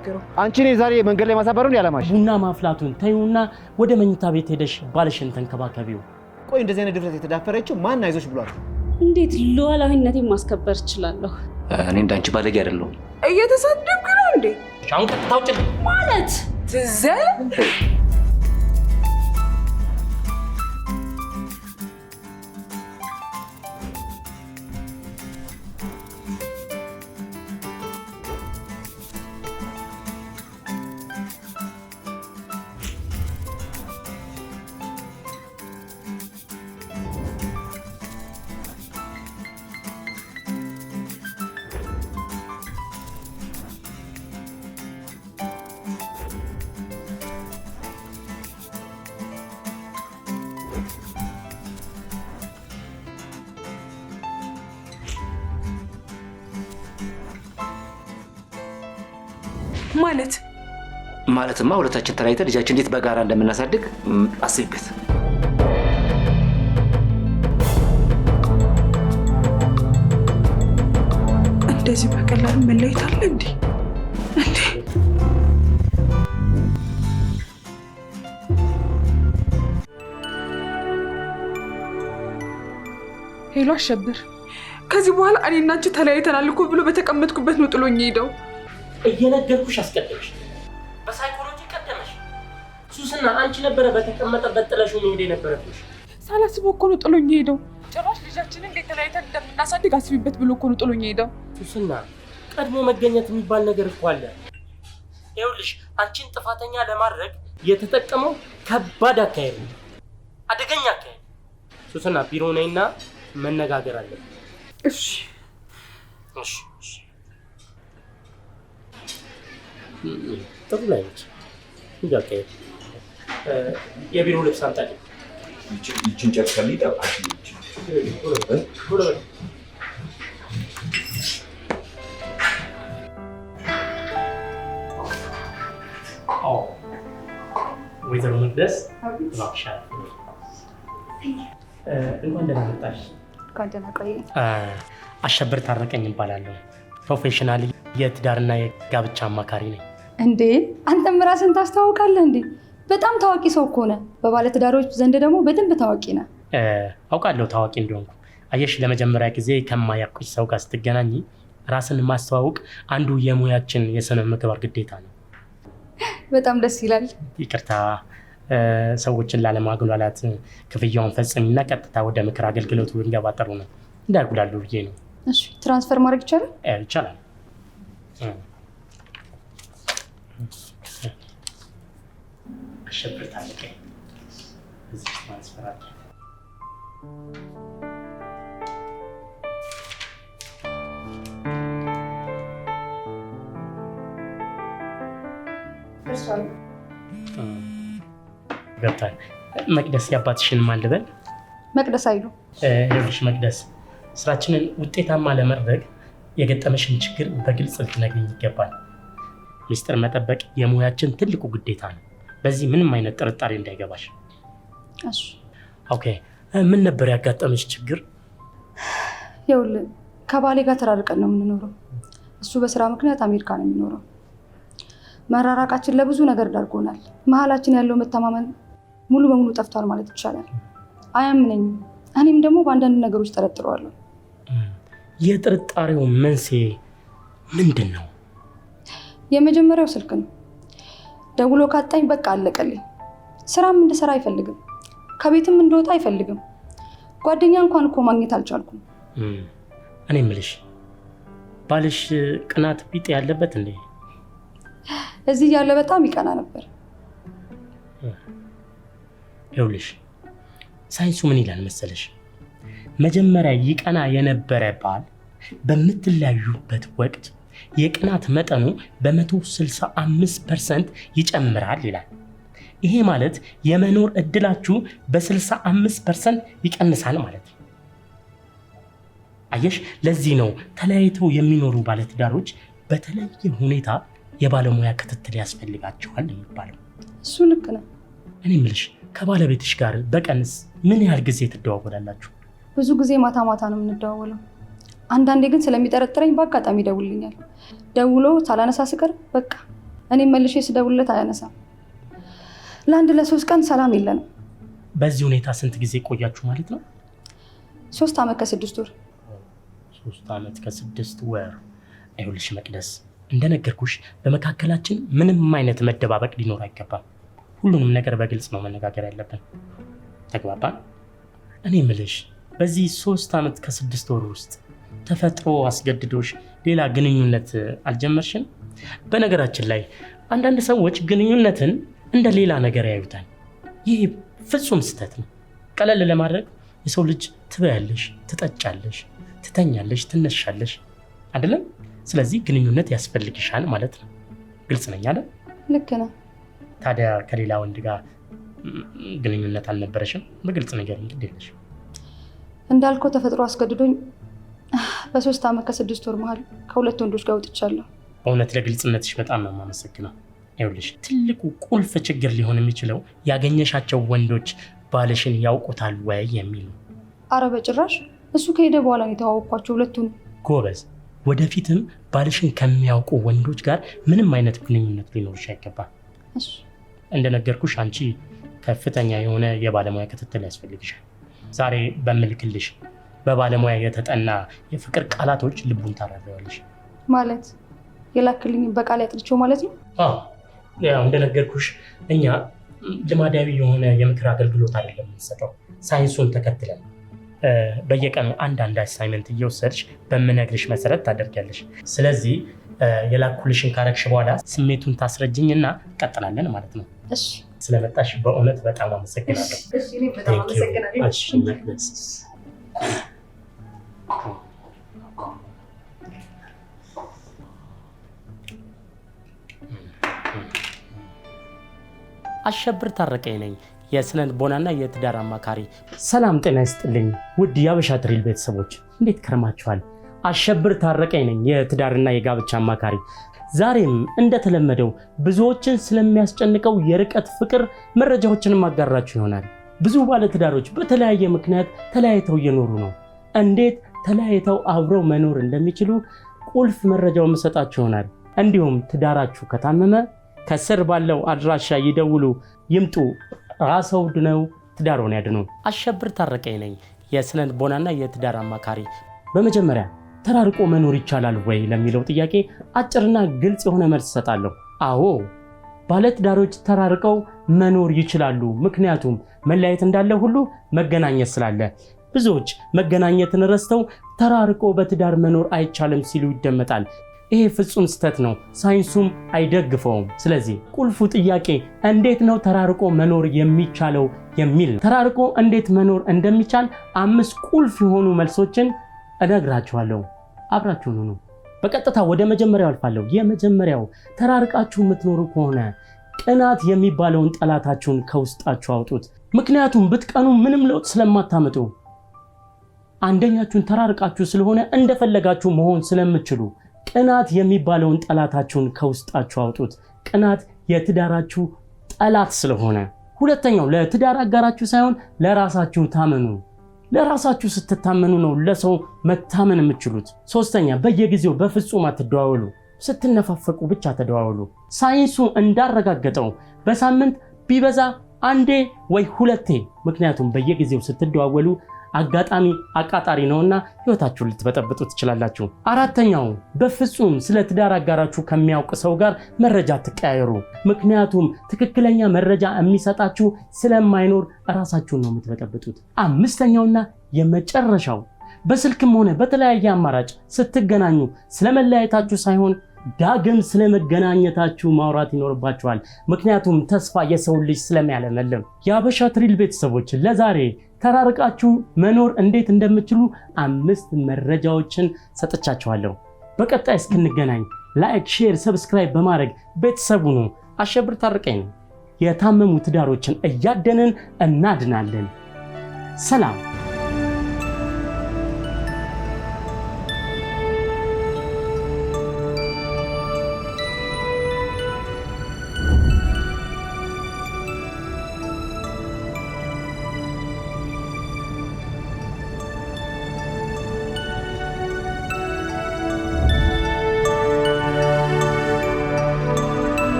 የምንነጋገረው? አንቺ ነኝ ዛሬ መንገድ ላይ ማሳበሩን ያለማሽ። ቡና ማፍላቱን ተይውና ወደ መኝታ ቤት ሄደሽ ባልሽን ተንከባከቢው። ቆይ እንደዚህ አይነት ድፍረት የተዳፈረችው ማን አይዞሽ ብሏል? እንዴት ሉዓላዊነቴን ማስከበር እችላለሁ? እኔ እንዳንቺ ባለጌ አይደለሁም። እየተሳደብክ ነው እንዴ? አሁን ቀጥታ ውጭ ማለት ትዘ ማለትማ ሁለታችን ተለያይተን ልጃችን እንዴት በጋራ እንደምናሳድግ አስቢበት። እንደዚህ በቀላሉ መለየት አለ እንዴ? ሄሎ አሸብር፣ ከዚህ በኋላ እኔ እና አንቺ ተለያይተናል እኮ ብሎ በተቀመጥኩበት ነው ጥሎኝ ሄደው። እየነገርኩሽ አስቀደምሽ፣ በሳይኮሎጂ ቀደመሽ። ሱስና አንቺ ነበረ በተቀመጠበት ጥለሽው መሄድ የነበረብሽ። ሳላስበው እኮ ነው ጥሎኝ ሄደው። ጭራሽ ልጃችንን እንዴት ተለያይተን እንደምናሳድግ አስቢበት ብሎ እኮ ነው ጥሎኝ ሄደው። ሱስና ቀድሞ መገኘት የሚባል ነገር እኮ አለ። ይኸውልሽ አንቺን ጥፋተኛ ለማድረግ የተጠቀመው ከባድ አካሄድ ነው፣ አደገኛ አካሄድ። ሱስና ቢሮ ነይና መነጋገር አለብን። እሺ እሺ እሺ። ጥሩ ላይ ነች። ይጋቀይ የቢሮ ልብስ አምጣልኝ። ይችን ጨርሰልኝ ጠባሽ ነች። ወይዘሮ መቅደስ እባክሻል። እንኳን ደህና መጣሽ። እንኳን ደህና ቆየኝ። አሸብር ታረቀኝ እባላለሁ። ፕሮፌሽናል የትዳርና የጋብቻ አማካሪ ነኝ። እንዴ አንተም ራስን ታስተዋውቃለህ እንዴ? በጣም ታዋቂ ሰው እኮ ነህ። በባለትዳሮች ዘንድ ደግሞ በደንብ ታዋቂ ነህ። አውቃለሁ ታዋቂ እንደሆንኩ። አየሽ፣ ለመጀመሪያ ጊዜ ከማያውቁሽ ሰው ጋር ስትገናኝ ራስን ማስተዋወቅ አንዱ የሙያችን የስነ ምግባር ግዴታ ነው። በጣም ደስ ይላል። ይቅርታ፣ ሰዎችን ላለማጉላላት ክፍያውን ፈጽሚና ቀጥታ ወደ ምክር አገልግሎቱ እንገባ። ጥሩ ነው እንዳያጉላሉ ብዬ ነው። እሺ፣ ትራንስፈር ማድረግ ይቻላል? ይቻላል። አሸብር ታረቀኝ እዚህ ትራንስፈር አለ። ገብታል። መቅደስ ያባትሽን ማን ልበል? መቅደስ አይሉ። ይኸውልሽ መቅደስ፣ ስራችንን ውጤታማ ለማድረግ የገጠመሽን ችግር በግልጽ ልትነግሪኝ ይገባል። ሚስጥር መጠበቅ የሙያችን ትልቁ ግዴታ ነው። በዚህ ምንም አይነት ጥርጣሬ እንዳይገባሽ። እሺ። ኦኬ። ምን ነበር ያጋጠመሽ ችግር? ይኸውልህ ከባሌ ጋር ተራርቀን ነው የምንኖረው። እሱ በስራ ምክንያት አሜሪካ ነው የሚኖረው። መራራቃችን ለብዙ ነገር ዳርጎናል። መሀላችን ያለው መተማመን ሙሉ በሙሉ ጠፍቷል ማለት ይቻላል። አያምነኝም። እኔም ደግሞ በአንዳንድ ነገሮች ጠረጥረዋለሁ። የጥርጣሬው መንስኤ ምንድን ነው? የመጀመሪያው ስልክ ነው። ደውሎ ካጣኝ በቃ አለቀልኝ። ስራም እንድሰራ አይፈልግም። ከቤትም እንደወጣ አይፈልግም። ጓደኛ እንኳን እኮ ማግኘት አልቻልኩም። እኔ የምልሽ ባልሽ ቅናት ቢጤ ያለበት እንዴ? እዚህ ያለ በጣም ይቀና ነበር። ይኸውልሽ ሳይንሱ ምን ይላል መሰለሽ? መጀመሪያ ይቀና የነበረ ባል በምትለያዩበት ወቅት የቅናት መጠኑ በ165% ይጨምራል ይላል። ይሄ ማለት የመኖር እድላችሁ በ65% ይቀንሳል ማለት ነው። አየሽ፣ ለዚህ ነው ተለያይተው የሚኖሩ ባለትዳሮች በተለየ ሁኔታ የባለሙያ ክትትል ያስፈልጋቸዋል የሚባለው። እሱ ልክ ነው። እኔ የምልሽ ከባለቤትሽ ጋር በቀንስ ምን ያህል ጊዜ ትደዋወላላችሁ? ብዙ ጊዜ ማታ ማታ ነው የምንደዋወለው። አንዳንዴ ግን ስለሚጠረጥረኝ በአጋጣሚ ይደውልልኛል። ደውሎ ሳላነሳ ስቀር በቃ እኔም መልሼ ስደውልለት አያነሳም። ለአንድ ለ3 ቀን ሰላም የለንም። በዚህ ሁኔታ ስንት ጊዜ ቆያችሁ ማለት ነው? 3 ዓመት ከ6 ወር። 3 ዓመት ከ6 ወር። ይኸውልሽ መቅደስ፣ እንደነገርኩሽ በመካከላችን ምንም አይነት መደባበቅ ሊኖር አይገባም። ሁሉንም ነገር በግልጽ ነው መነጋገር ያለብን። ተግባባን? እኔ ምልሽ በዚህ 3 ዓመት ከ6 ወር ውስጥ ተፈጥሮ አስገድዶሽ ሌላ ግንኙነት አልጀመርሽም? በነገራችን ላይ አንዳንድ ሰዎች ግንኙነትን እንደ ሌላ ነገር ያዩታል። ይህ ፍጹም ስህተት ነው። ቀለል ለማድረግ የሰው ልጅ ትበያለሽ፣ ትጠጫለሽ፣ ትተኛለሽ፣ ትነሻለሽ አይደለም? ስለዚህ ግንኙነት ያስፈልግሻል ማለት ነው። ግልጽ ነኝ አይደል? ልክ ነው። ታዲያ ከሌላ ወንድ ጋር ግንኙነት አልነበረሽም? በግልጽ ነገር እንግዲህ እንዳልከው ተፈጥሮ አስገድዶኝ በ3 ዓመት ከ6 ወር መሃል ከ2 ወንዶች ጋር ወጥቻለሁ። በእውነት ለግልጽነትሽ በጣም ነው የማመሰግነው። ይኸውልሽ ትልቁ ቁልፍ ችግር ሊሆን የሚችለው ያገኘሻቸው ወንዶች ባልሽን ያውቁታል ወይ የሚል ነው። አረ በጭራሽ። እሱ ከሄደ በኋላ ነው የተዋወቅኳቸው ሁለቱን። ጎበዝ። ወደፊትም ባልሽን ከሚያውቁ ወንዶች ጋር ምንም አይነት ግንኙነት ሊኖርሽ አይገባም። እሺ። እንደነገርኩሽ አንቺ ከፍተኛ የሆነ የባለሙያ ክትትል ያስፈልግሻል። ዛሬ በምልክልሽ በባለሙያ የተጠና የፍቅር ቃላቶች ልቡን ታራሪዋለሽ። ማለት የላክልኝ በቃል ያጥልቸው ማለት ነው? አዎ፣ ያው እንደነገርኩሽ እኛ ልማዳዊ የሆነ የምክር አገልግሎት አይደለም የምንሰጠው፣ ሳይንሱን ተከትለን በየቀኑ አንዳንድ አሳይመንት እየወሰድሽ በምነግርሽ መሰረት ታደርጊያለሽ። ስለዚህ የላኩልሽን ካረግሽ በኋላ ስሜቱን ታስረጅኝና እንቀጥላለን ማለት ነው። እሺ። ስለመጣሽ በእውነት በጣም አመሰግናለሁ። እሺ፣ እኔ በጣም አመሰግናለሁ። እሺ መቅደስ። አሸብር ታረቀኝ ነኝ፣ የስነ ልቦናና የትዳር አማካሪ። ሰላም ጤና ይስጥልኝ ውድ የአበሻ ትሪል ቤተሰቦች፣ እንዴት ከረማችኋል? አሸብር ታረቀኝ ነኝ፣ የትዳርና የጋብቻ አማካሪ። ዛሬም እንደተለመደው ብዙዎችን ስለሚያስጨንቀው የርቀት ፍቅር መረጃዎችን ማጋራችሁ ይሆናል። ብዙ ባለትዳሮች በተለያየ ምክንያት ተለያይተው እየኖሩ ነው። እንዴት ተለያይተው አብረው መኖር እንደሚችሉ ቁልፍ መረጃውን መሰጣችሁ ይሆናል። እንዲሁም ትዳራችሁ ከታመመ ከስር ባለው አድራሻ ይደውሉ፣ ይምጡ፣ ራስዎ ድነው ትዳርዎን ያድኑ። አሸብር ታረቀኝ ነኝ፣ የስነ ልቦናና የትዳር አማካሪ። በመጀመሪያ ተራርቆ መኖር ይቻላል ወይ ለሚለው ጥያቄ አጭርና ግልጽ የሆነ መልስ እሰጣለሁ። አዎ፣ ባለትዳሮች ተራርቀው መኖር ይችላሉ። ምክንያቱም መለያየት እንዳለ ሁሉ መገናኘት ስላለ። ብዙዎች መገናኘትን ረስተው ተራርቆ በትዳር መኖር አይቻልም ሲሉ ይደመጣል። ይሄ ፍጹም ስህተት ነው፣ ሳይንሱም አይደግፈውም። ስለዚህ ቁልፉ ጥያቄ እንዴት ነው ተራርቆ መኖር የሚቻለው የሚል ነው። ተራርቆ እንዴት መኖር እንደሚቻል 5 ቁልፍ የሆኑ መልሶችን እነግራችኋለሁ። አብራችሁን ሁኑ። በቀጥታ ወደ መጀመሪያው አልፋለሁ። የመጀመሪያው ተራርቃችሁ የምትኖሩ ከሆነ ቅናት የሚባለውን ጠላታችሁን ከውስጣችሁ አውጡት። ምክንያቱም ብትቀኑ ምንም ለውጥ ስለማታመጡ፣ አንደኛችሁን ተራርቃችሁ ስለሆነ እንደፈለጋችሁ መሆን ስለምትችሉ ቅናት የሚባለውን ጠላታችሁን ከውስጣችሁ አውጡት። ቅናት የትዳራችሁ ጠላት ስለሆነ። ሁለተኛው ለትዳር አጋራችሁ ሳይሆን ለራሳችሁ ታመኑ። ለራሳችሁ ስትታመኑ ነው ለሰው መታመን የምትችሉት። ሶስተኛ በየጊዜው በፍጹም አትደዋወሉ። ስትነፋፈቁ ብቻ ተደዋወሉ። ሳይንሱ እንዳረጋገጠው በሳምንት ቢበዛ 1 ወይ 2። ምክንያቱም በየጊዜው ስትደዋወሉ አጋጣሚ አቃጣሪ ነውና ህይወታችሁን ልትበጠብጡ ትችላላችሁ። አራተኛው በፍጹም ስለ ትዳር አጋራችሁ ከሚያውቅ ሰው ጋር መረጃ ትቀያየሩ። ምክንያቱም ትክክለኛ መረጃ የሚሰጣችሁ ስለማይኖር ራሳችሁን ነው የምትበጠብጡት። አምስተኛውና የመጨረሻው በስልክም ሆነ በተለያየ አማራጭ ስትገናኙ ስለመለያየታችሁ ሳይሆን ዳግም ስለመገናኘታችሁ ማውራት ይኖርባችኋል። ምክንያቱም ተስፋ የሰው ልጅ ስለሚያለመልም። የአበሻ ትሪል ቤተሰቦች ለዛሬ ተራርቃችሁ መኖር እንዴት እንደምትችሉ 5 መረጃዎችን ሰጥቻችኋለሁ። በቀጣይ እስክንገናኝ ላይክ፣ ሼር፣ ሰብስክራይብ በማድረግ ቤተሰቡ ነው። አሸብር ታረቀኝ ነኝ። የታመሙ ትዳሮችን እያደንን እናድናለን። ሰላም።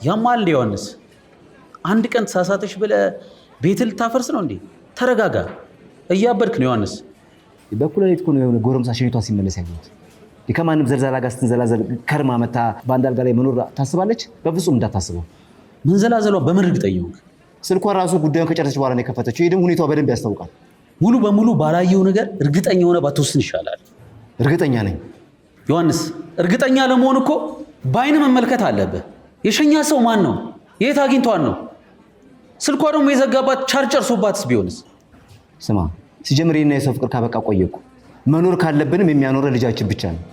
ያማል ዮሐንስ። አንድ ቀን ተሳሳተሽ ብለህ ቤት ልታፈርስ ነው እንዴ? ተረጋጋ። እያበድክ ነው ዮሐንስ። በኩል ሌሊት እኮ ነው የሆነ ጎረምሳ ሸኝቷ ሲመለስ ያየሁት። ከማንም ዘልዛላ ጋር ስትንዘላዘል ከርማ መታ በአንድ አልጋ ላይ መኖር ታስባለች? በፍጹም እንዳታስበው። መንዘላዘሏ በምን እርግጠኛ ሆንክ? ስልኳ ራሱ ጉዳዩን ከጨረሰች በኋላ ነው የከፈተችው። ይህ ደግሞ ሁኔታዋ በደንብ ያስታውቃል። ሙሉ በሙሉ ባላየው ነገር እርግጠኛ ሆነ ባትወስን ይሻላል። እርግጠኛ ነኝ ዮሐንስ። እርግጠኛ ለመሆን እኮ በአይን መመልከት አለብህ። የሸኛ ሰው ማን ነው? የት አግኝቷን ነው? ስልኳ ደግሞ የዘጋባት ቻርጅ ጨርሶባትስ ቢሆንስ? ስማ፣ ሲጀምር የእኔና የሰው ፍቅር ካበቃ ቆየ እኮ። መኖር ካለብንም የሚያኖረ ልጃችን ብቻ ነው።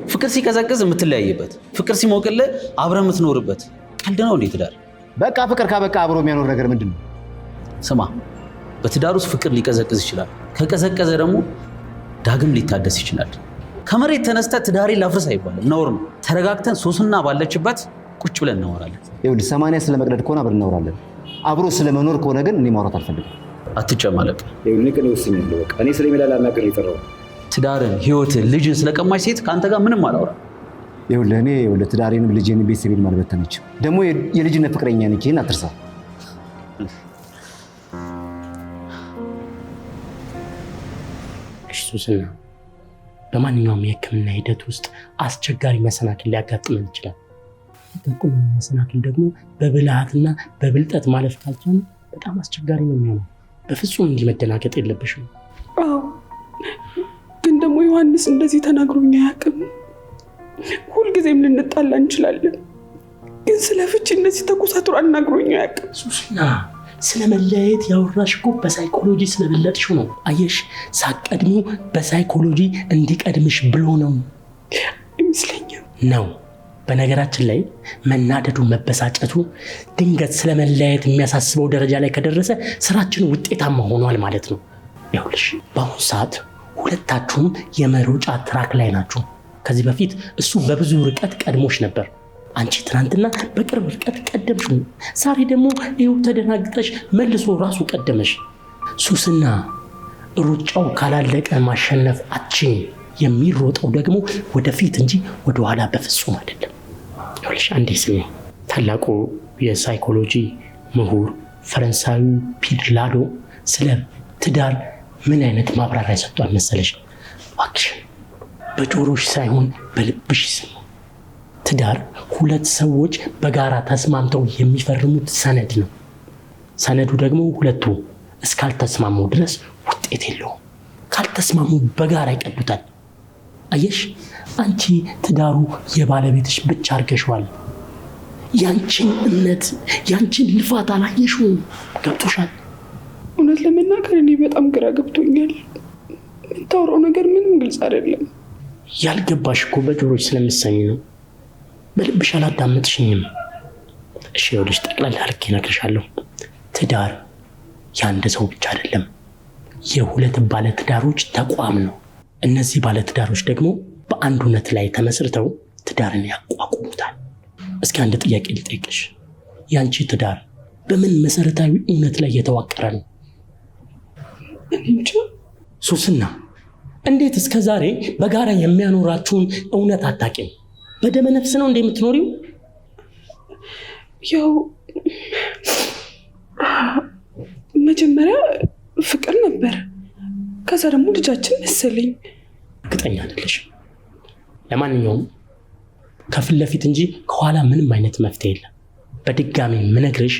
ፍቅር ሲቀዘቅዝ የምትለያይበት፣ ፍቅር ሲሞቅልህ አብረህ የምትኖርበት። ቀልድ ነው እንዴ ትዳር? በቃ ፍቅር ካበቃ አብሮ የሚያኖር ነገር ምንድን ነው? ስማ፣ በትዳር ውስጥ ፍቅር ሊቀዘቅዝ ይችላል። ከቀዘቀዘ ደግሞ ዳግም ሊታደስ ይችላል። ከመሬት ተነስተህ ትዳሬን ላፍርስ አይባልም፣ ነውር ነው። ተረጋግተን ሶስና ባለችበት ቁጭ ብለን እናወራለን። ይኸውልህ 80 ስለመቅደድ ከሆነ አብረን እናወራለን። አብሮ ስለመኖር ከሆነ ግን እኔ ማውራት አልፈልግም። አትጨማለቅ። ይኸውልህ ቀን ወስኛለሁ። በቃ እኔ ስለሜዳ ላናገር ይፈራው። ትዳርን፣ ህይወትን፣ ልጅን ስለቀማች ሴት ከአንተ ጋር ምንም አላወራም። ይኸውልህ እኔ ትዳሬንም ልጄንም ቤተሰቤንም አልበተነችም። ደግሞ የልጅነት ፍቅረኛ ነች። ይህን አትርሳ። ሱስና በማንኛውም የህክምና ሂደት ውስጥ አስቸጋሪ መሰናክል ሊያጋጥመን ይችላል። የጠቁም መሰናክል ደግሞ በብልሃትና በብልጠት ማለፍ ካልቻልን በጣም አስቸጋሪ ነው የሚሆነው። በፍጹም እንዲህ መደናገጥ የለብሽም። አዎ፣ ግን ደግሞ ዮሐንስ እንደዚህ ተናግሮኝ አያውቅም። ሁልጊዜም ልንጣላ እንችላለን፣ ግን ስለ ፍቺ እንደዚህ ተኮሳትሮ አናግሮኝ አያውቅም። ሱስና ስለ መለያየት ያወራሽ እኮ በሳይኮሎጂ ስለበለጥሽው ነው። አየሽ፣ ሳቀድሙ በሳይኮሎጂ እንዲቀድምሽ ብሎ ነው ይመስለኛል ነው። በነገራችን ላይ መናደዱ፣ መበሳጨቱ ድንገት ስለ መለያየት የሚያሳስበው ደረጃ ላይ ከደረሰ ስራችን ውጤታማ ሆኗል ማለት ነው። ይኸውልሽ በአሁኑ ሰዓት ሁለታችሁም የመሮጫ ትራክ ላይ ናችሁ። ከዚህ በፊት እሱ በብዙ ርቀት ቀድሞሽ ነበር። አንቺ ትናንትና በቅርብ ርቀት ቀደምሽ። ዛሬ ደግሞ ይኸው ተደናግጠሽ መልሶ ራሱ ቀደመሽ። ሱስና ሩጫው ካላለቀ ማሸነፍ አትችይም። የሚሮጠው ደግሞ ወደፊት እንጂ ወደኋላ በፍጹም አይደለም። ይኸውልሽ አንዴ ስሚ። ታላቁ የሳይኮሎጂ ምሁር ፈረንሳዊ ፒየር ላዶ ስለ ትዳር ምን አይነት ማብራሪያ ሰጥቷል መሰለሽ? እባክሽ በጆሮሽ ሳይሆን በልብሽ ስሚ። ትዳር ሁለት ሰዎች በጋራ ተስማምተው የሚፈርሙት ሰነድ ነው። ሰነዱ ደግሞ ሁለቱ እስካልተስማሙ ድረስ ውጤት የለውም። ካልተስማሙ በጋራ ይቀዱታል። አየሽ፣ አንቺ ትዳሩ የባለቤትሽ ብቻ አድርገሽዋል። ያንቺን እምነት፣ ያንቺን ልፋት አላየሽውም። ገብቶሻል? እውነት ለመናገር እኔ በጣም ግራ ገብቶኛል። የምታወራው ነገር ምንም ግልጽ አይደለም። ያልገባሽ እኮ በጆሮች ስለምትሰሚ ነው። በልብሽ አላዳመጥሽኝም። እሺ ይኸውልሽ ጠቅላላ አድርጌ እነግርሻለሁ። ትዳር የአንድ ሰው ብቻ አይደለም፣ የሁለት ባለትዳሮች ተቋም ነው። እነዚህ ባለትዳሮች ደግሞ በአንድ እውነት ላይ ተመስርተው ትዳርን ያቋቁሙታል። እስኪ አንድ ጥያቄ ልጠይቅሽ። ያንቺ ትዳር በምን መሰረታዊ እውነት ላይ የተዋቀረ ነው? እንጃ። ሱስና እንዴት እስከ ዛሬ በጋራ የሚያኖራችሁን እውነት አታውቂም? በደመ ነፍስ ነው እንደምትኖሪው? ያው መጀመሪያ ፍቅር ነበር፣ ከዛ ደግሞ ልጃችን መሰለኝ። እርግጠኛ አይደለሽም። ለማንኛውም ከፊት ለፊት እንጂ ከኋላ ምንም አይነት መፍትሄ የለም። በድጋሚ ምነግርሽ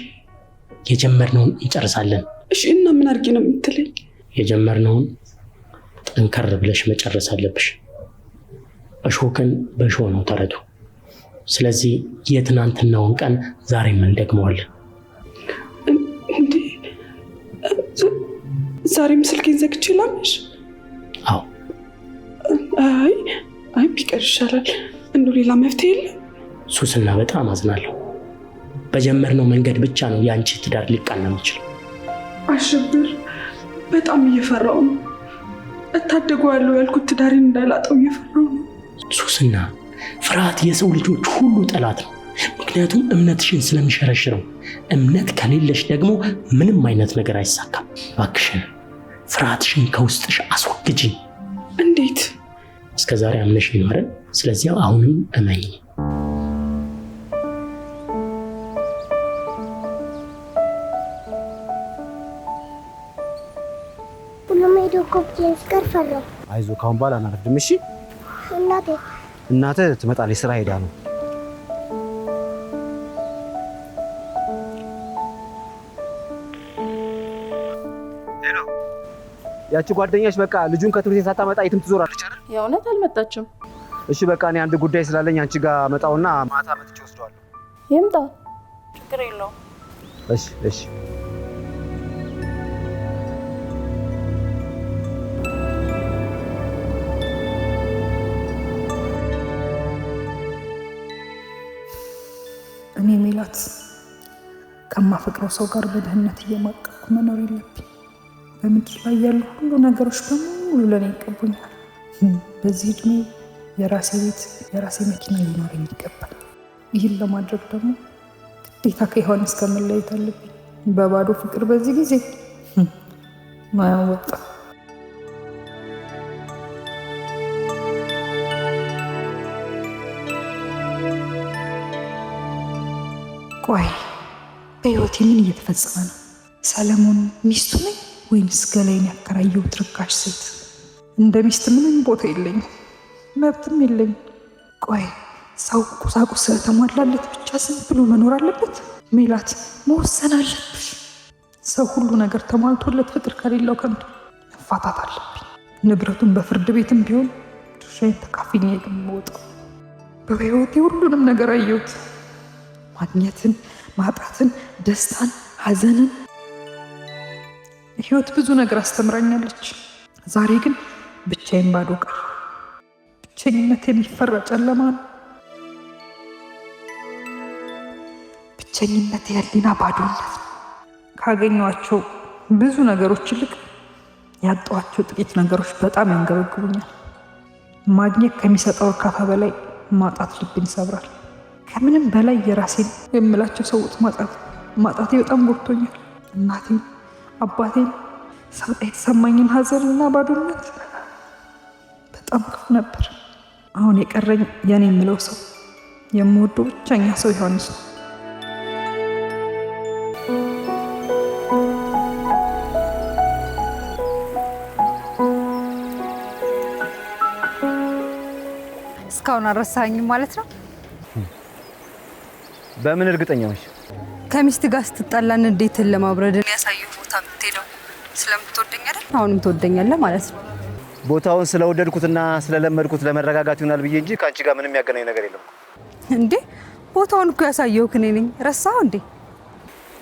የጀመርነውን እንጨርሳለን። እሺ፣ እና ምን አድርጌ ነው የምትለኝ? የጀመርነውን ጠንከር ብለሽ መጨረስ አለብሽ። እሾህን በእሾህ ነው ተረቱ። ስለዚህ የትናንትናውን ቀን ዛሬም እንደግመዋለን። እንዴ ዛሬም ስልኬን ዘግቼ ላምሽ? አዎ። አይ ቢቀር ይሻላል። እንደው ሌላ መፍትሄ የለም? ሱስና በጣም አዝናለሁ። በጀመርነው መንገድ ብቻ ነው የአንቺ ትዳር ሊቃና የሚችል። አሸብር፣ በጣም እየፈራው ነው። እታደገዋለሁ ያልኩት ትዳሬን እንዳላጠው እየፈራው ነው። ሱስና ፍርሃት የሰው ልጆች ሁሉ ጠላት ነው። ምክንያቱም እምነትሽን ስለሚሸረሽረው። እምነት ከሌለሽ ደግሞ ምንም አይነት ነገር አይሳካም። እባክሽን ፍርሃትሽን ከውስጥሽ አስወግጂ። እንዴት? እስከ ዛሬ አምነሽ ይኖረን። ስለዚህ አሁንም እመኝ። እኮ ብቻዬን ስቀር ፈራሁ። አይዞህ ካሁን በኋላ አናረፍድም። እሺ እናትህ ትመጣለች፣ ስራ ሄዳ ነው። ሄሎ ያቺ ጓደኛሽ በቃ ልጁን ከትምህርት ቤት ሳታመጣ የትም ትዞራለች አይደል? የእውነት አልመጣችም። እሺ በቃ እኔ አንድ ጉዳይ ስላለኝ አንቺ ጋር መጣውና ማታ መጥቼ ወስደዋለሁ። ይምጣ፣ ችግር የለውም። እሺ እሺ። እኔ ሜላት ከማፈቅረው ሰው ጋር በድህነት እየማቀቅኩ መኖር የለብኝ። በምድር ላይ ያሉ ሁሉ ነገሮች በሙሉ ለእኔ ይገቡኛል። በዚህ እድሜ የራሴ ቤት፣ የራሴ መኪና ሊኖረኝ ይገባል። ይህን ለማድረግ ደግሞ ግዴታ ከዮሐንስ ጋር መለየት አለብኝ። በባዶ ፍቅር በዚህ ጊዜ ማያወጣ። ቆይ በህይወቴ ምን እየተፈጸመ ነው? ሰለሞን ሚስቱ ነኝ ወይንስ ገላይን ያከራየሁት ርካሽ ሴት? እንደ ሚስት ምንም ቦታ የለኝም፣ መብትም የለኝም። ቆይ ሰው ቁሳቁስ ስለተሟላለት ብቻ ዝም ብሎ መኖር አለበት? ሜላት መወሰን አለብሽ። ሰው ሁሉ ነገር ተሟልቶለት ፍቅር ከሌለው ከንቱ መፋታት አለብኝ። ንብረቱን በፍርድ ቤትም ቢሆን ድርሻዬን ተካፍዬ የምወጣው። በህይወቴ ሁሉንም ነገር አየሁት። ማግኘትን፣ ማጣትን፣ ደስታን፣ ሐዘንን። ህይወት ብዙ ነገር አስተምራኛለች። ዛሬ ግን ብቻዬን ባዶ ቀር። ብቸኝነት የሚፈራ ጨለማ ነው። ብቸኝነት የህሊና ባዶነት ነው። ካገኘኋቸው ብዙ ነገሮች ይልቅ ያጣኋቸው ጥቂት ነገሮች በጣም ያንገበግቡኛል። ማግኘት ከሚሰጠው እርካታ በላይ ማጣት ልብን ይሰብራል። ከምንም በላይ የራሴን የምላቸው ሰዎች ማጣቴ በጣም ጎድቶኛል። እናቴን፣ አባቴን ሳጣ የተሰማኝን ሐዘንና ባዶነት በጣም ክፉ ነበር። አሁን የቀረኝ የኔ የምለው ሰው፣ የምወደው ብቸኛ ሰው ዮሐንስ ነው። እስካሁን አልረሳኸኝም ማለት ነው? በምን እርግጠኛ ነሽ? ከሚስት ጋር ስትጣላን እንዴትን ለማብረድ ያሳየው ቦታ የምትሄደው ስለምትወደኝ አይደል? አሁንም ትወደኛለህ ማለት ነው። ቦታውን ስለወደድኩትና ስለለመድኩት ለመረጋጋት ይሆናል ብዬ እንጂ ከአንቺ ጋር ምንም ያገናኝ ነገር የለም እንዴ። ቦታውን እኮ ያሳየው እኔ ነኝ። ረሳኸው እንዴ?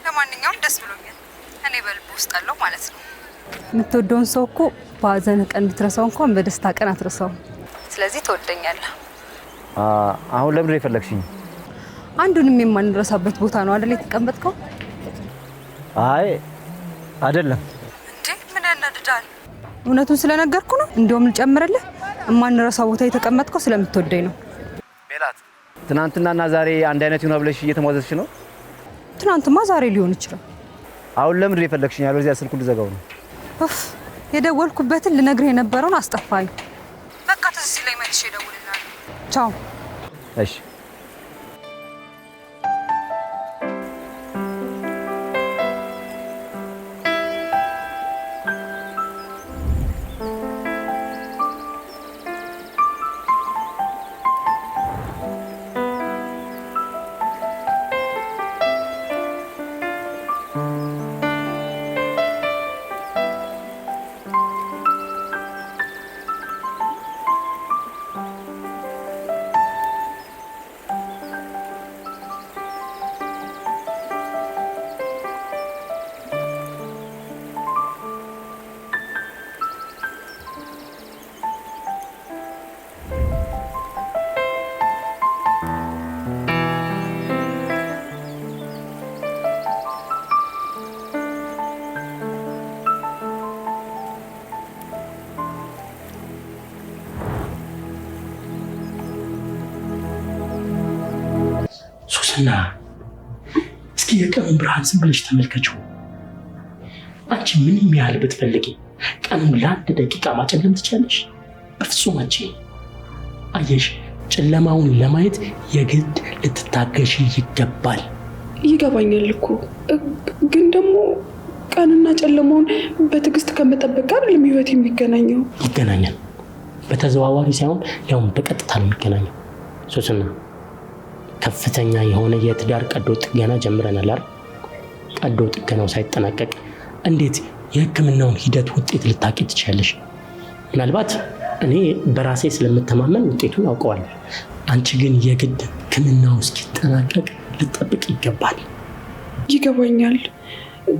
ለማንኛውም ደስ ብሎኛል። እኔ በልብ ውስጥ አለው ማለት ነው። የምትወደውን ሰው እኮ በሀዘን ቀን ብትረሳው እንኳን በደስታ ቀን አትረሳውም። ስለዚህ ትወደኛለህ። አሁን ለምን የፈለግሽኝ? አንዱንም የማንረሳበት ቦታ ነው አይደል የተቀመጥከው? አይ አይደለም። እንዴ ምን ያናድዳል? እውነቱን ስለነገርኩ ነው። እንደውም ልጨምርልህ፣ የማንረሳው ቦታ የተቀመጥከው ስለምትወደኝ ነው። ሜላት፣ ትናንትናና ዛሬ አንድ አይነት ይሆናል ብለሽ እየተሟዘዝሽ ነው? ትናንትማ ዛሬ ሊሆን ይችላል። አሁን ለምን የፈለግሽኝ? ያለዚያ ስልኩን ልዘጋው ነው። የደወልኩበትን ልነግርህ የነበረውን አስጠፋኝ። በቃ ትዝ ሲለኝ መልሼ እደውልልሃለሁ። ቻው። እሺ። ሱስና እስኪ የቀኑን ብርሃን ዝም ብለሽ ተመልከችው። አንቺ ምንም ያህል ብትፈልጊ ቀኑን ለአንድ ደቂቃ ማጨለም ትችላለሽ? በፍጹም አንቺ። አየሽ፣ ጨለማውን ለማየት የግድ ልትታገሺ ይገባል። ይገባኛል እኮ ግን ደግሞ ቀንና ጨለማውን በትዕግስት ከመጠበቅ ጋር ህይወት የሚገናኘው ይገናኛል። በተዘዋዋሪ ሳይሆን ያውም በቀጥታ ነው የሚገናኘው። ሱስና ከፍተኛ የሆነ የትዳር ቀዶ ጥገና ጀምረናል አይደል? ቀዶ ጥገናው ሳይጠናቀቅ እንዴት የህክምናውን ሂደት ውጤት ልታቂ ትችላለሽ? ምናልባት እኔ በራሴ ስለምተማመን ውጤቱን አውቀዋለሁ። አንቺ ግን የግድ ህክምናው እስኪጠናቀቅ ልጠብቅ ይገባል። ይገባኛል፣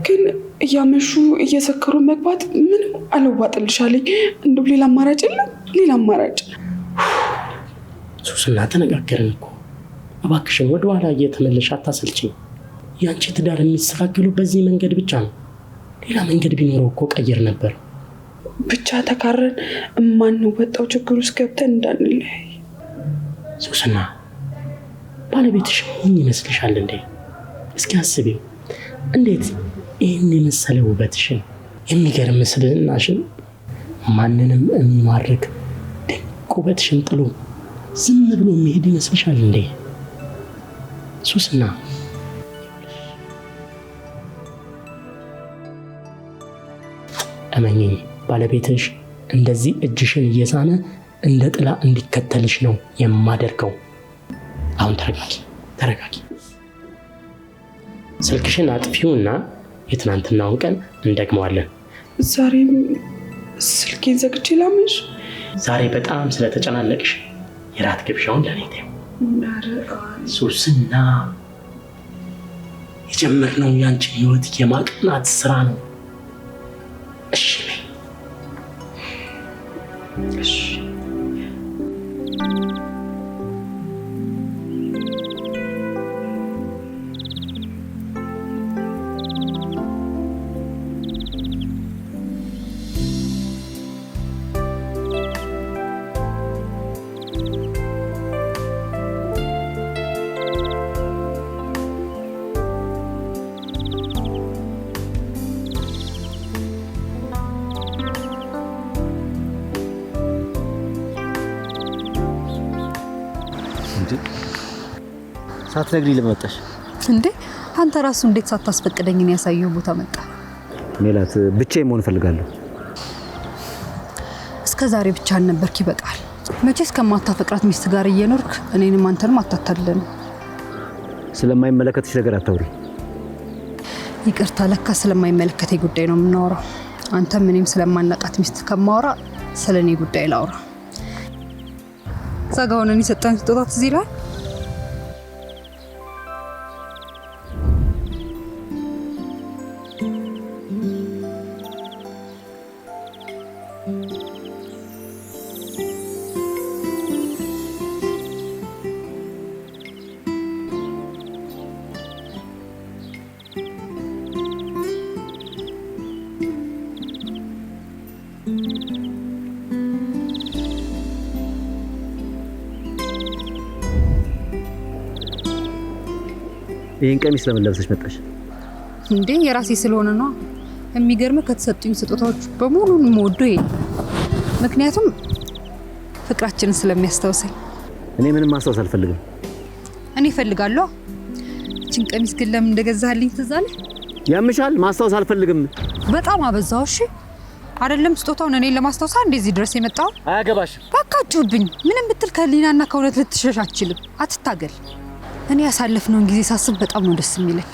ግን እያመሹ እየሰከሩ መግባት ምንም አልዋጥልሻለኝ። እንደው ሌላ አማራጭ የለም? ሌላ አማራጭ ሱስና ተነጋገርን እኮ። እባክሽን ወደኋላ እየተመለሽ አታሰልችኝ። ያንቺ ትዳር የሚስተካከሉ በዚህ መንገድ ብቻ ነው። ሌላ መንገድ ቢኖረው እኮ ቀይር ነበር። ብቻ ተካረን የማንወጣው ችግር ውስጥ ገብተን እንዳንለያይ። ሱስና ባለቤትሽ ምን ይመስልሻል እንዴ? እስኪ አስቢው። እንዴት ይህን የመሰለ ውበትሽን፣ የሚገርም ስብዕናሽን፣ ማንንም የሚማርክ ድንቅ ውበትሽን ጥሎ ዝም ብሎ የሚሄድ ይመስልሻል እንዴ? ሱስና እመኚኝ፣ ባለቤትሽ እንደዚህ እጅሽን እየሳነ እንደ ጥላ እንዲከተልሽ ነው የማደርገው። አሁን ተረጋጊ። ስልክሽን አጥፊውና የትናንትናውን ቀን እንደግመዋለን። ዛሬም ስልኬን ዘግቼ ላምሽ? ዛሬ በጣም ስለተጨናነቅሽ የራት ግብዣውን ለኔ ተይው። ሱስና የጀመርነው ያንቺን ህይወት የማቅናት ስራ ነው። እሺ ነኝ። እሺ ሳትነግሪኝ ለመጣሽ እንዴ? አንተ ራሱ እንዴት ሳታስፈቅደኝ ነው ያሳየው ቦታ መጣ? ሜላት ብቻዬን መሆን እፈልጋለሁ። እስከ ዛሬ ብቻህን ነበርክ፣ ይበቃል። መቼስ ከማታፈቅራት ሚስት ጋር እየኖርክ እኔንም አንተንም አታታለን። ስለማይመለከትሽ ነገር አታውሪ። ይቅርታ፣ ለካ ስለማይመለከተኝ ጉዳይ ነው የምናወራው። አንተም እኔም ስለማናቃት ሚስት ከማወራ ስለኔ ጉዳይ ላውራ። ዛጋውንን የሰጠን ስጦታ ትዝ ይላል? ይሄን ቀሚስ ለምን ለብሰሽ መጣሽ? እንዴ የራሴ ስለሆነ ነው። የሚገርም ከተሰጡኝ ስጦታዎች በሙሉ የምወደው ይሄ፣ ምክንያቱም ፍቅራችንን ስለሚያስታውሰኝ። እኔ ምንም ማስታወስ አልፈልግም። እኔ እፈልጋለሁ። እቺን ቀሚስ ግን ለምን እንደገዛህልኝ ትዝ አለህ? ያምሻል? ማስታወስ አልፈልግም። በጣም አበዛው። እሺ አይደለም ስጦታውን እኔን ለማስታወስ እንደዚህ ድረስ የመጣው። አያገባሽ። በቃ ጩብኝ። ምንም ብትል ከሊናና ከእውነት ልትሸሽ አትችልም። አትታገል። እኔ ያሳለፍነውን ጊዜ ሳስብ በጣም ነው ደስ የሚለኝ።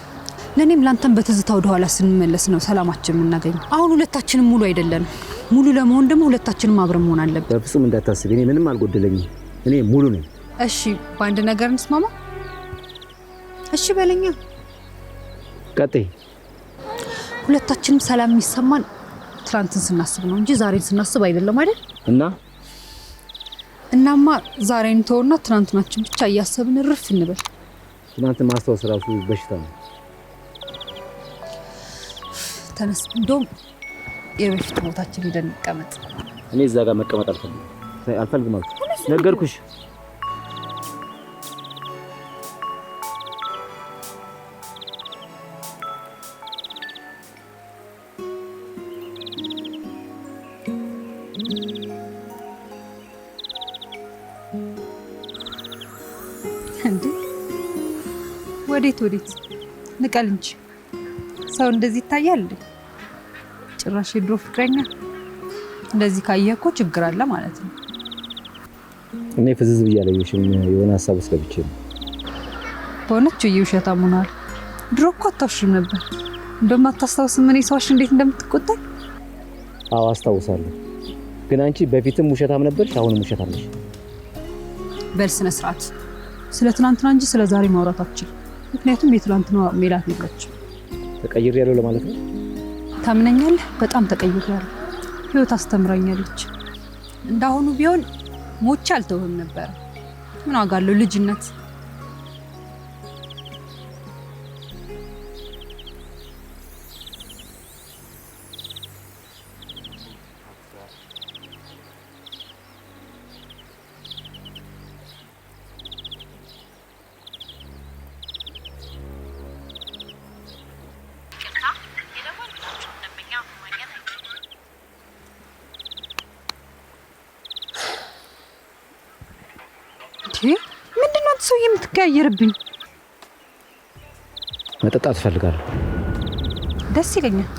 ለኔም ላንተም በትዝታ ወደ ኋላ ስንመለስ ነው ሰላማችን የምናገኘው። አሁን ሁለታችንም ሙሉ አይደለንም። ሙሉ ለመሆን ደግሞ ሁለታችንም አብረን መሆን አለብን። በፍጹም እንዳታስቢ፣ እኔ ምንም አልጎደለኝም። እኔ ሙሉ ነኝ። እሺ በአንድ ነገር እንስማማ። እሺ በለኛ። ቀጥይ። ሁለታችንም ሰላም የሚሰማን ትናንትን ስናስብ ነው እንጂ ዛሬን ስናስብ አይደለም አይደል? እናማ ዛሬን ተውና ትናንትናችን ብቻ እያሰብን እርፍ እንበል። ትናንት ማስታወስ ራሱ በሽታ ነው። ተነስ፣ እንደውም የበፊት ቦታችን ሄደን እንቀመጥ። እኔ እዛ ጋር መቀመጥ አልፈልግም ማለት ነገርኩሽ። እንዴ ወዴት ንቀል እንጂ ሰው እንደዚህ ይታያል እንዴ? ጭራሽ የድሮ ፍቅረኛ እንደዚህ ካየህ እኮ ችግር አለ ማለት ነው። እኔ ፍዝዝ ብያለሁሽም የሆነ ሀሳብ ውስጥ ገብቼ ነው። በእውነት ውሸታም ሆናል። ድሮ እኮ አታውሽም ነበር። እንደማታስታውስም እኔ ሰዋሽ እንዴት እንደምትቆጣኝ። አዎ አስታውሳለሁ። ግን አንቺ በፊትም ውሸታም ነበርሽ፣ አሁንም ውሸታም ነሽ። በል ስነ ስርዓት። ስለ ትናንትና እንጂ ስለ ዛሬ ማውራት አትችልም። ምክንያቱም የትናንትናው ሜላት ነች። ተቀይሬያለሁ ለማለት ነው። ታምነኛለህ? በጣም ተቀይሬያለሁ። ህይወት አስተምራኛለች። እንዳሁኑ ቢሆን ሞቼ አልተውህም ነበር። ምን ዋጋ አለው ልጅነት። ምንድነው ሰው የምትቀያየርብኝ? መጠጣት እፈልጋለሁ። ደስ ይለኛል።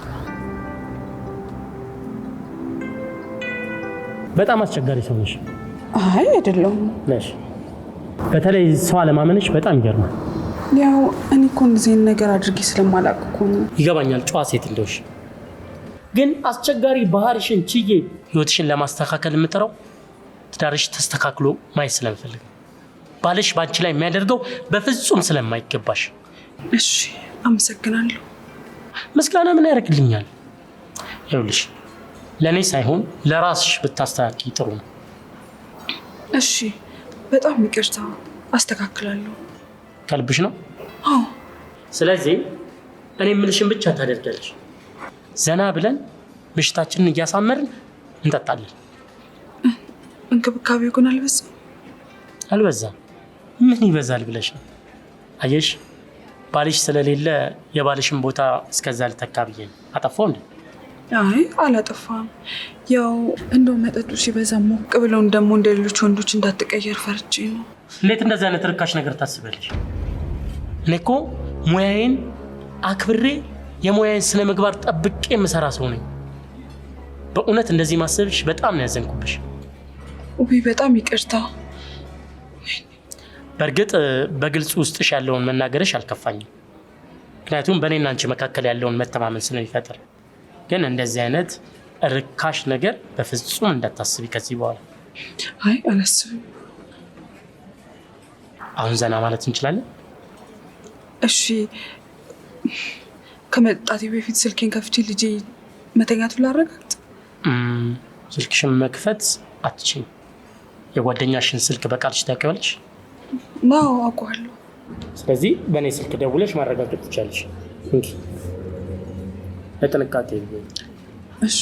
በጣም አስቸጋሪ ሰው ነሽ። አይ አይደለሁም ነሽ። በተለይ ሰው አለማመንሽ በጣም ይገርማል። ያው እኔ እኮ እንደዚህ ነገር አድርጌ ስለማላውቅ እኮ ነው። ይገባኛል ጨዋ ሴት እንደሆንሽ። ግን አስቸጋሪ ባህሪሽን ችዬ ህይወትሽን ለማስተካከል የምጥረው ትዳርሽ ተስተካክሎ ማየት ስለምፈልግ፣ ባልሽ ባንቺ ላይ የሚያደርገው በፍጹም ስለማይገባሽ። እሺ አመሰግናለሁ። ምስጋና ምን ያደርግልኛል? ይኸውልሽ ለኔ ሳይሆን ለራስሽ ብታስተካክይ ጥሩ ነው። እሺ በጣም ይቅርታ፣ አስተካክላለሁ። ከልብሽ ነው? አዎ። ስለዚህ እኔ የምልሽን ብቻ ታደርጊያለሽ። ዘና ብለን ምሽታችንን እያሳመርን እንጠጣለን። እንክብካቤው ግን አልበዛም? አልበዛም። ምን ይበዛል ብለሽ ነው? አየሽ ባልሽ ስለሌለ የባልሽን ቦታ እስከዛ ልተካ ብዬ ነው። አጠፋው እንዴ? አይ አላጠፋም። ያው እንደው መጠጡ ሲበዛ ሞቅ ብለው ደግሞ እንደ ሌሎች ወንዶች እንዳትቀየር ፈርቼ ነው። እንዴት እንደዚህ አይነት ርካሽ ነገር ታስበልሽ? እኔ እኮ ሙያዬን አክብሬ የሙያዬን ስነ ምግባር ጠብቄ የምሰራ ሰው ነኝ። በእውነት እንደዚህ ማሰብሽ በጣም ነው ያዘንኩብሽ። ውይ በጣም ይቅርታ። በእርግጥ በግልጽ ውስጥሽ ያለውን መናገርሽ አልከፋኝም፣ ምክንያቱም በእኔና አንቺ መካከል ያለውን መተማመን ስለሚፈጥር። ግን እንደዚህ አይነት ርካሽ ነገር በፍጹም እንዳታስቢ ከዚህ በኋላ። አይ አላስብም። አሁን ዘና ማለት እንችላለን? እሺ ከመጣቴ በፊት ስልኬን ከፍቼ ልጄ መተኛቱ ላረጋግጥ። ስልክሽን መክፈት አትችይም። የጓደኛሽን ስልክ በቃልሽ ታውቂዋለሽ? አዎ አውቀዋለሁ። ስለዚህ በእኔ ስልክ ደውለሽ ማረጋገጥ ትችላለሽ። እንጂ ለጥንቃቄ ይሁን። እሺ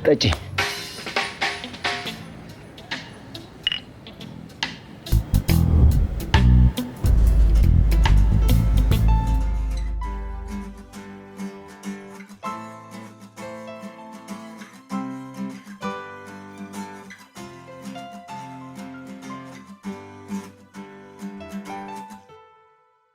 ጠጪ